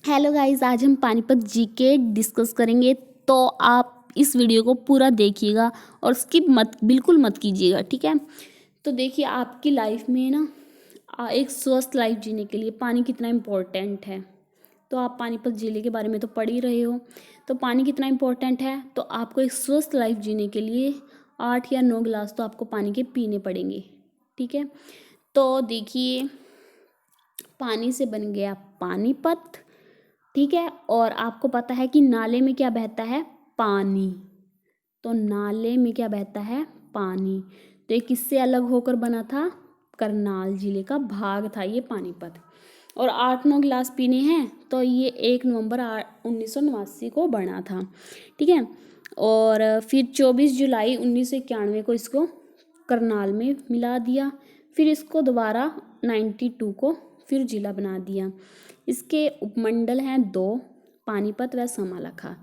Hello guys, आज हम Panipat GK discuss करेंगे। तो आप इस वीडियो को पूरा देखिएगा और स्किप बिल्कुल मत कीजिएगा, ठीक है। तो देखिए, आपकी लाइफ में ना एक स्वस्थ लाइफ जीने के लिए पानी कितना इम्पोर्टेंट है। तो आप पानीपत जिले के बारे में तो पढ़ ही रहे हो। तो पानी कितना इम्पोर्टेंट है, तो आपको एक स्वस्थ लाइफ जीने के लिए 8 या 9 गिलास तो आपको पानी के पीने पड़ेंगे, ठीक है। तो देखिए, पानी से बन गया पानीपत, ठीक है। और आपको पता है कि नाले में क्या बहता है? पानी। तो नाले में क्या बहता है? पानी। तो ये किससे अलग होकर बना था? करनाल जिले का भाग था ये पानीपत। और 8-9 गिलास पीने हैं, तो ये 1 नवंबर 1989 को बना था, ठीक है। और फिर 24 जुलाई 1991 को इसको करनाल में मिला दिया। फिर इसको दोबारा 92 को फिर जिला बना दिया। इसके उपमंडल हैं 2, पानीपत व समालखा।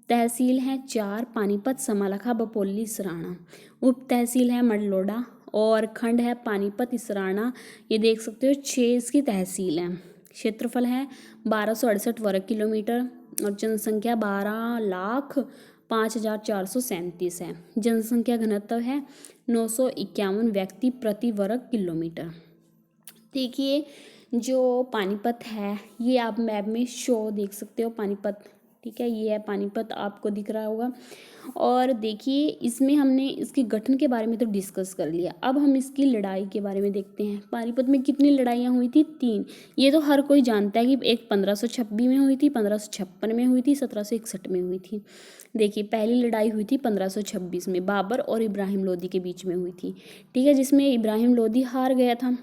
तहसील हैं 4, पानीपत, समालखा, बपोली, इसराना। उप तहसील है मडलोडा और खंड है पानीपत, इसराना। ये देख सकते हो 6 इसकी तहसील हैं। क्षेत्रफल है 1268 वर्ग किलोमीटर और जनसंख्या 12,05,437 है। जनसंख्या घनत्व है 951 व्यक्ति प्रति वर्ग किलोमीटर। देखिए, जो पानीपत है ये आप मैप में शो देख सकते हो पानीपत, ठीक है। ये है पानीपत, आपको दिख रहा होगा। और देखिए, इसमें हमने इसके गठन के बारे में तो डिस्कस कर लिया। अब हम इसकी लड़ाई के बारे में देखते हैं। पानीपत में कितनी लड़ाइयाँ हुई थी? 3। ये तो हर कोई जानता है कि एक 1526 में हुई थी, 1556 में हुई थी, 1761 में हुई थी। देखिए, पहली लड़ाई हुई थी 1526 में, बाबर और इब्राहिम लोदी के बीच में हुई थी, ठीक है, जिसमें इब्राहिम लोदी हार गया था।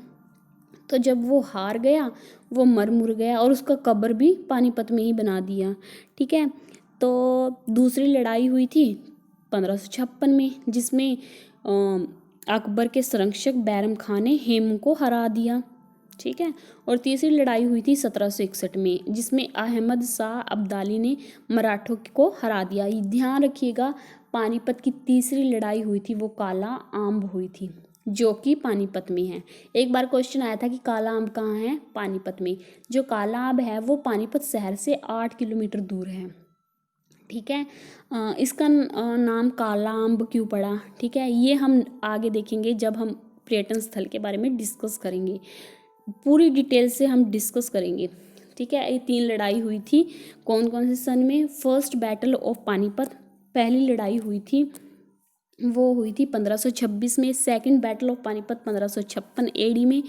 तो जब वो हार गया, वो मर मुर गया और उसका कब्र भी पानीपत में ही बना दिया, ठीक है। तो दूसरी लड़ाई हुई थी 1556 में, जिसमें अकबर के संरक्षक बैरम खान ने हेमू को हरा दिया, ठीक है। और तीसरी लड़ाई हुई थी 1761 में, जिसमें अहमद शाह अब्दाली ने मराठों को हरा दिया। ध्यान रखिएगा, पानीपत की तीसरी लड़ाई हुई थी वो काला आंब हुई थी, जो कि पानीपत में है। एक बार क्वेश्चन आया था कि काला आंब कहाँ है? पानीपत में। जो काला आंब है वो पानीपत शहर से 8 किलोमीटर दूर है, ठीक है। इसका नाम काला आंब क्यों पड़ा, ठीक है, ये हम आगे देखेंगे जब हम पर्यटन स्थल के बारे में डिस्कस करेंगे। पूरी डिटेल से हम डिस्कस करेंगे, ठीक है। ये 3 लड़ाई हुई थी। कौन कौन से सन में? फर्स्ट बैटल ऑफ पानीपत, पहली लड़ाई हुई थी वो हुई थी 1526 में। Second battle of Panipat 1556 AD में।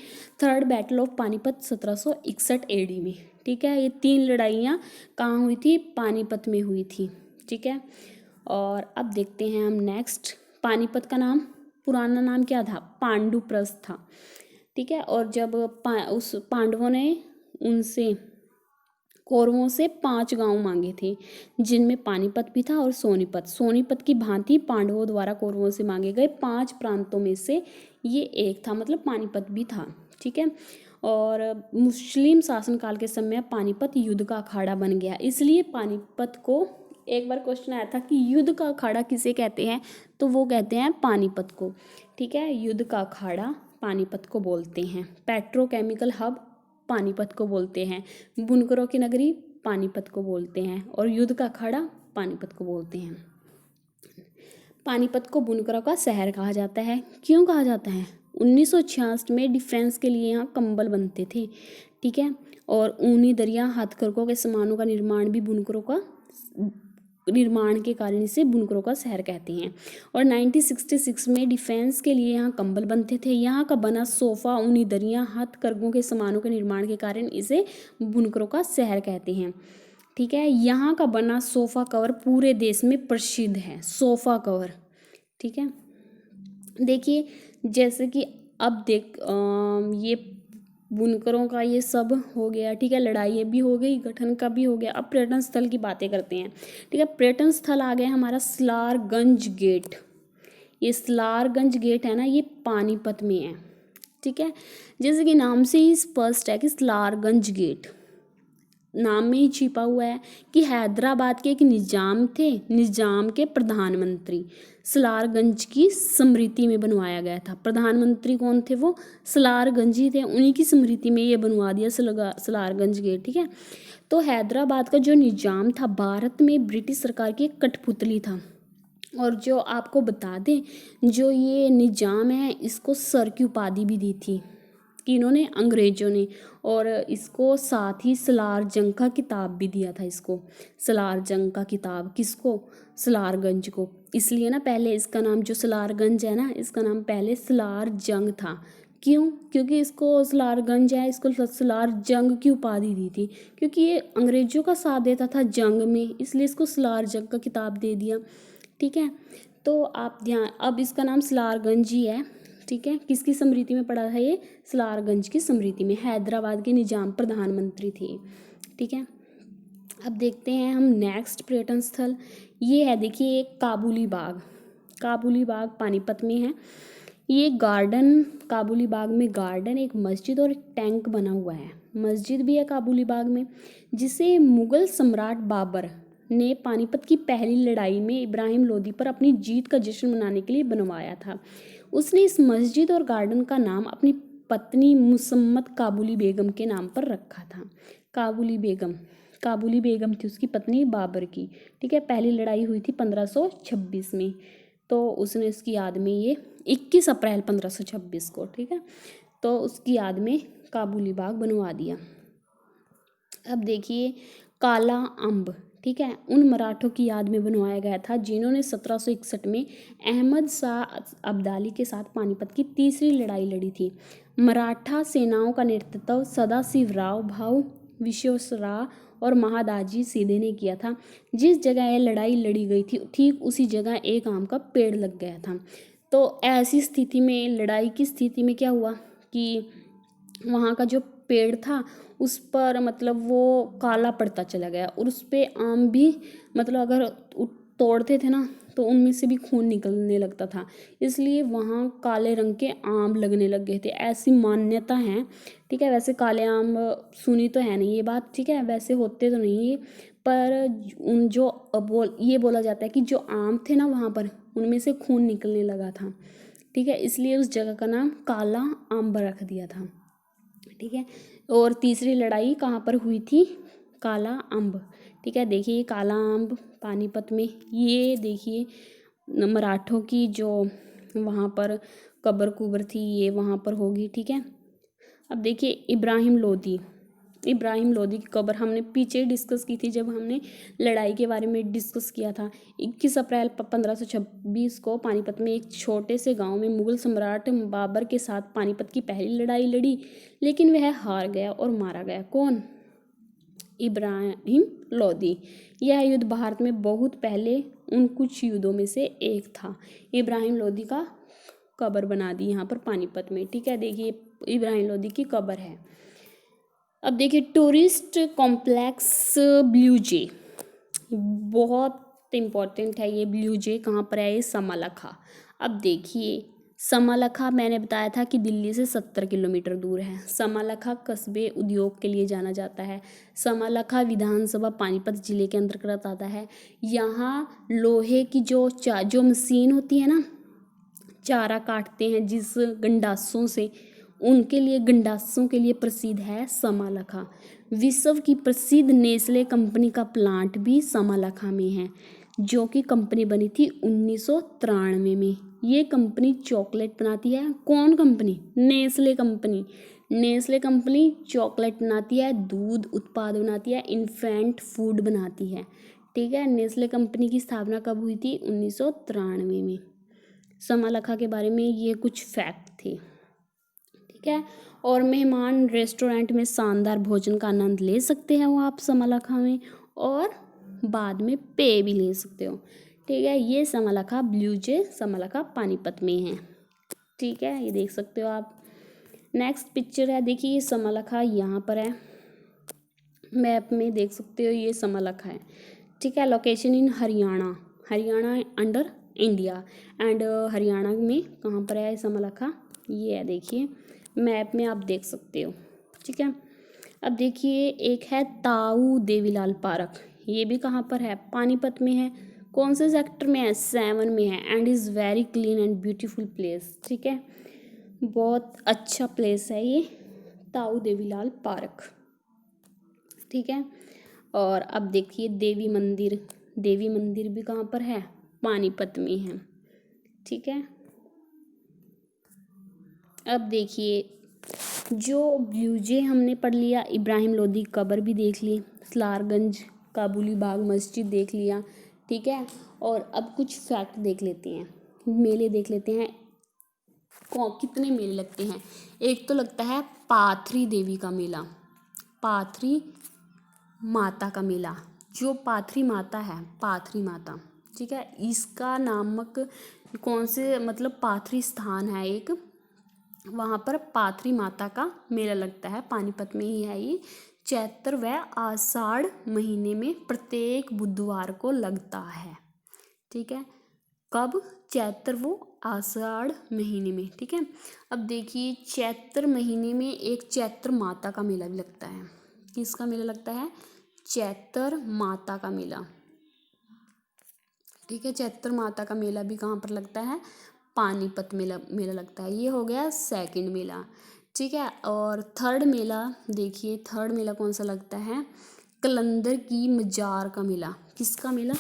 Third battle of Panipat 1761 AD में, ठीक है। ये 3 लड़ाइयाँ कहाँ हुई थी? पानीपत में हुई थी, ठीक है। और अब देखते हैं हम नेक्स्ट। पानीपत का नाम, पुराना नाम क्या था? पांडुप्रस्थ था, ठीक है। और जब उस पांडवों ने उनसे कौरवों से 5 गांव मांगे थे, जिनमें पानीपत भी था और सोनीपत। सोनीपत की भांति पांडवों द्वारा कौरवों से मांगे गए 5 प्रांतों में से ये एक था, मतलब पानीपत भी था, ठीक है। और मुस्लिम शासनकाल के समय पानीपत युद्ध का अखाड़ा बन गया, इसलिए पानीपत को एक बार क्वेश्चन आया था कि युद्ध का अखाड़ा किसे कहते हैं, तो वो कहते हैं पानीपत को, ठीक है। युद्ध का अखाड़ा पानीपत को बोलते हैं। पेट्रोकेमिकल हब पानीपत को बोलते हैं। बुनकरों की नगरी पानीपत को बोलते हैं। और युद्ध का अखाड़ा पानीपत को बोलते हैं। पानीपत को बुनकरों का शहर कहा जाता है। क्यों कहा जाता है? 1966 में डिफेंस के लिए यहाँ कंबल बनते थे, ठीक है। और ऊनी दरिया, हथकरघों के सामानों का निर्माण भी बुनकरों का निर्माण के कारण इसे बुनकरों का शहर कहते हैं। और 1966 में डिफेंस के लिए यहाँ कंबल बनते थे। यहाँ का बना सोफ़ा, ऊनी दरियाँ, हथकरघों के सामानों के निर्माण के कारण इसे बुनकरों का शहर कहते हैं, ठीक है। यहाँ का बना सोफ़ा कवर पूरे देश में प्रसिद्ध है, सोफ़ा कवर, ठीक है। देखिए, जैसे कि अब ये बुनकरों का ये सब हो गया, ठीक है। लड़ाई भी हो गई, गठन का भी हो गया। अब पर्यटन स्थल की बातें करते हैं, ठीक है। पर्यटन स्थल आ गया हमारा सलारगंज गेट। ये सलारगंज गेट है ना, ये पानीपत में है, ठीक है। जैसे कि नाम से ही स्पष्ट है कि सलारगंज गेट, नाम में ही छिपा हुआ है कि हैदराबाद के एक निजाम थे, निजाम के प्रधानमंत्री सलारगंज की स्मृति में बनवाया गया था। प्रधानमंत्री कौन थे? वो सलारगंज ही थे, उन्हीं की स्मृति में ये बनवा दिया सलारगंज गेट। ठीक है, तो हैदराबाद का जो निजाम था भारत में ब्रिटिश सरकार की एक कठपुतली था। और जो आपको बता दें, जो ये निजाम है इसको सर की उपाधि भी दी थी कि इन्होंने, अंग्रेजों ने। और इसको साथ ही सलार जंग का किताब भी दिया था इसको, सलार जंग का किताब। किसको? सलारगंज को। इसलिए ना पहले इसका नाम जो सलारगंज है ना, इसका नाम पहले सलार जंग था। क्यों? क्योंकि इसको सलारगंज है, इसको सलार जंग की उपाधि दी थी, क्योंकि ये अंग्रेजों का साथ देता था जंग में, इसलिए इसको सलार जंग का किताब दे दिया। ठीक है, तो आप ध्यान, अब इसका नाम सलारगंज ही है। ठीक है, किसकी स्मृति में पड़ा था ये? सलारगंज की स्मृति में। हैदराबाद के निजाम प्रधानमंत्री थे। ठीक है, अब देखते हैं हम नेक्स्ट पर्यटन स्थल। ये है, देखिए, एक काबुली बाग। काबुली बाग पानीपत में है। ये गार्डन, काबुली बाग में गार्डन, एक मस्जिद और एक टैंक बना हुआ है। मस्जिद भी है काबुली बाग में, जिसे मुगल सम्राट बाबर ने पानीपत की पहली लड़ाई में इब्राहिम लोदी पर अपनी जीत का जश्न मनाने के लिए बनवाया था। उसने इस मस्जिद और गार्डन का नाम अपनी पत्नी मुसम्मत काबुली बेगम के नाम पर रखा था। काबुली बेगम, काबुली बेगम थी उसकी पत्नी बाबर की। ठीक है, पहली लड़ाई हुई थी 1526 में, तो उसने उसकी याद में ये 21 अप्रैल 1526 को, ठीक है, तो उसकी याद में काबुली बाग बनवा दिया। अब देखिए, काला अम्ब, ठीक है, उन मराठों की याद में बनवाया गया था जिन्होंने 1761 में अहमद शाह अब्दाली के साथ पानीपत की तीसरी लड़ाई लड़ी थी। मराठा सेनाओं का नेतृत्व सदाशिवराव भाऊ विश्वेश्वरराव और महादाजी सीधे ने किया था। जिस जगह यह लड़ाई लड़ी गई थी ठीक उसी जगह एक आम का पेड़ लग गया था। तो ऐसी स्थिति में, लड़ाई की स्थिति में क्या हुआ कि वहाँ का जो पेड़ था उस पर मतलब वो काला पड़ता चला गया, और उस पर आम भी, मतलब अगर तोड़ते थे ना तो उनमें से भी खून निकलने लगता था, इसलिए वहाँ काले रंग के आम लगने लग गए थे, ऐसी मान्यता है। ठीक है, वैसे काले आम सुनी तो है नहीं ये बात, ठीक है, वैसे होते तो नहीं है, पर उन जो ये बोला जाता है कि जो आम थे ना वहाँ पर, उनमें से खून निकलने लगा था। ठीक है, इसलिए उस जगह का नाम काला आम रख दिया था। ठीक है, और तीसरी लड़ाई कहाँ पर हुई थी? काला अम्ब। ठीक है, देखिए काला अम्ब पानीपत में, ये देखिए मराठों की जो वहाँ पर कब्र कुबर थी ये वहाँ पर होगी। ठीक है, अब देखिए इब्राहिम लोदी, इब्राहिम लोदी की कब्र हमने पीछे डिस्कस की थी जब हमने लड़ाई के बारे में डिस्कस किया था। 21 अप्रैल 1526 को पानीपत में एक छोटे से गांव में मुगल सम्राट बाबर के साथ पानीपत की पहली लड़ाई लड़ी, लेकिन वह हार गया और मारा गया। कौन? इब्राहिम लोदी। यह युद्ध भारत में बहुत पहले उन कुछ युद्धों में से एक था। इब्राहिम लोदी का कब्र बना दी यहाँ पर पानीपत में। ठीक है, देखिए इब्राहिम लोदी की कब्र है। अब देखिए टूरिस्ट कॉम्प्लेक्स ब्लू जे, बहुत इम्पॉर्टेंट है ये ब्लू जे। कहाँ पर है ये? समालखा। अब देखिए समालखा मैंने बताया था कि दिल्ली से 70 किलोमीटर दूर है। समालखा कस्बे उद्योग के लिए जाना जाता है। समालखा विधानसभा पानीपत जिले के अंतर्गत आता है। यहाँ लोहे की जो मशीन होती है ना, चारा काटते हैं जिस गंडासों से, उनके लिए, गंडासों के लिए प्रसिद्ध है समालखा। विश्व की प्रसिद्ध नेस्ले कंपनी का प्लांट भी समालखा में है, जो कि कंपनी बनी थी 1993 में। ये कंपनी चॉकलेट बनाती है। कौन company? Nestle company. Nestle company chocolate बनाती है, दूध उत्पाद बनाती है, इन्फेंट फूड बनाती है। ठीक है, नेस्ले कंपनी की स्थापना कब हुई थी? 1993 में। समालखा के बारे में ये कुछ फैक्ट थे। ठीक है, और मेहमान रेस्टोरेंट में शानदार भोजन का आनंद ले सकते हैं वो आप समालखा में, और बाद में पे भी ले सकते हो। ठीक है, ये समालखा ब्लू जे समालखा पानीपत में है। ठीक है, ये देख सकते हो आप। नेक्स्ट पिक्चर है, देखिए ये समालखा यहाँ पर है, मैप में देख सकते हो ये समालखा है। ठीक है, location in Haryana, Haryana under India, and Haryana में कहाँ पर है समालखा? ये है, देखिए मैप में आप देख सकते हो। ठीक है, अब देखिए एक है ताऊ देवीलाल पार्क, ये भी कहाँ पर है, पानीपत में है। कौन से सेक्टर में है, 7 में है। And is very clean and beautiful place, ठीक है, बहुत अच्छा प्लेस है ये ताऊ देवीलाल पार्क, ठीक है। और अब देखिए देवी मंदिर, देवी मंदिर भी कहाँ पर है, पानीपत में है, ठीक है। अब देखिए जो ब्लूजे हमने पढ़ लिया, इब्राहिम लोदी कब्र भी देख ली, सलारगंज काबुली बाग मस्जिद देख लिया, ठीक है। और अब कुछ फैक्ट देख लेते हैं, मेले देख लेते हैं, कितने मेले लगते हैं। एक तो लगता है पाथरी देवी का मेला, पाथरी माता का मेला, जो पाथरी माता है, पाथरी माता, ठीक है, इसका नामक कौन से मतलब पाथरी स्थान है एक, वहाँ पर पाथरी माता का मेला लगता है, पानीपत में ही है ये। चैत्र व आषाढ़ महीने में प्रत्येक बुधवार को लगता है, ठीक है। कब, चैत्र वो आषाढ़ महीने में, ठीक है। अब देखिए चैत्र महीने में एक चैत्र माता का मेला भी लगता है। किसका मेला लगता है, चैत्र माता का मेला, ठीक है। चैत्र माता का मेला भी कहाँ पर लगता है, पानीपत मेला मेला लगता है। ये हो गया सेकंड मेला, ठीक है। और थर्ड मेला देखिए, थर्ड मेला कौन सा लगता है, कलंदर की मजार का मेला। किसका मेला,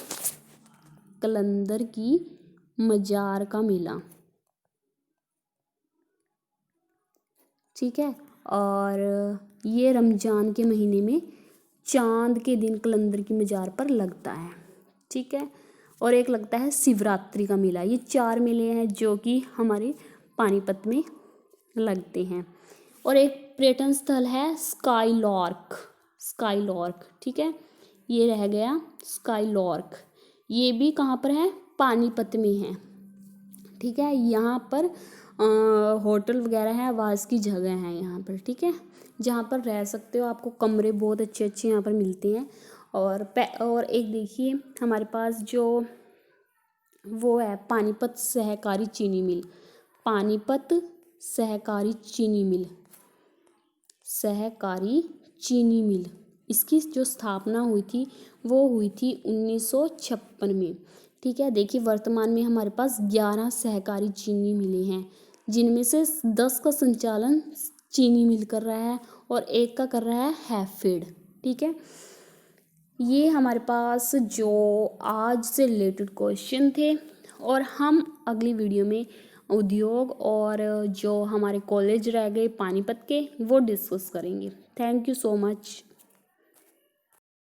कलंदर की मजार का मेला, ठीक है। और ये रमज़ान के महीने में चांद के दिन कलंदर की मजार पर लगता है, ठीक है। और एक लगता है शिवरात्रि का मेला। ये 4 मेले हैं जो कि हमारे पानीपत में लगते हैं। और एक पर्यटन स्थल है स्काईलॉर्क, स्काईलॉर्क, ठीक है, ये रह गया स्काईलॉर्क। ये भी कहाँ पर है, पानीपत में है, ठीक है। यहाँ पर होटल वगैरह है, आवास की जगह है यहाँ पर, ठीक है, जहाँ पर रह सकते हो, आपको कमरे बहुत अच्छे अच्छे यहाँ पर मिलते हैं। और एक देखिए हमारे पास जो वो है पानीपत सहकारी चीनी मिल, पानीपत सहकारी चीनी मिल, सहकारी चीनी मिल, इसकी जो स्थापना हुई थी वो हुई थी 1956 में, ठीक है। देखिए वर्तमान में हमारे पास 11 सहकारी चीनी मिलें हैं, जिनमें से 10 का संचालन चीनी मिल कर रहा है और एक का कर रहा है हैफेड, ठीक है। ये हमारे पास जो आज से रिलेटेड क्वेश्चन थे, और हम अगली वीडियो में उद्योग और जो हमारे कॉलेज रह गए पानीपत के वो डिस्कस करेंगे। Thank you so much.